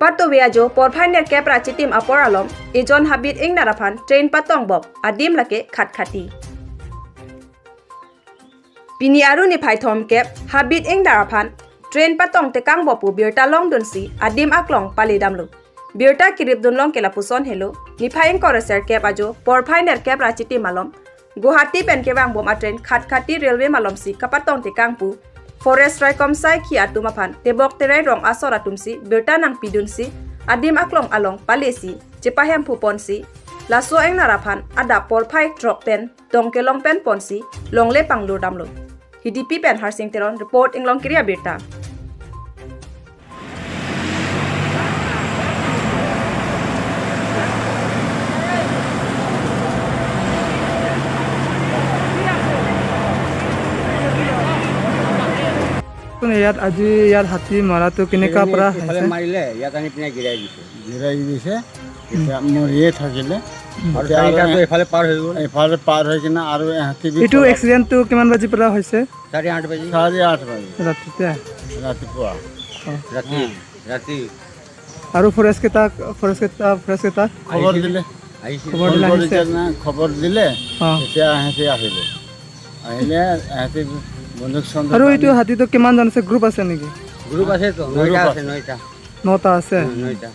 Patove ajo porphainer kepra chitim apor alom ejon habit ingner aphan train patong bob adim lake khatkhati. Pini aru niphai thom kep habit ingner aphan train patong te kangbop birta long dunsi adim aklong pali damlu. Birta kerip dunlong ke lapuson henlo niphai encourager kep ajo porphainer kepra chitim malom guwahati pen kewang bom atren khatkhati railway malom si kapatong te kangpu forest raikom sakhi atum aphan tebok kerai rong asor atum si birta nang pidun si adim aklong along palesi jepahem phupon si laso ingner aphan ada porphai drop pen tongkelong pen ponsi longle panglu damlo hidipi pen harsing teron report inglong kriya birta. ইয়াত আজি ইয়াত হাতী মৰাটো কেনেকুৱা পৰা ইফালে মাৰিলে ইয়াত আনি পিনে গিৰাই দিছে এতিয়া মৰিয়ে থাকিলে আৰু ইফালে পাৰ হৈ গ'ল ইফালে পাৰ হৈ কিনে আৰু হাতী এইটো এক্সিডেণ্টটো কিমান বাজি পৰা হৈছে 8:30 বাজি ৰাতিতে ৰাতিপুৱা ৰাতি আৰু ফৰেষ্ট কেইটা খবৰ দিলে এতিয়া সিহঁতে আহিলে আৰু এইটো হাতীটো কিমান জন আছে গ্ৰুপ আছে নেকি গ্ৰুপ আছে তো 9টা আছে 9টা আছে 9টা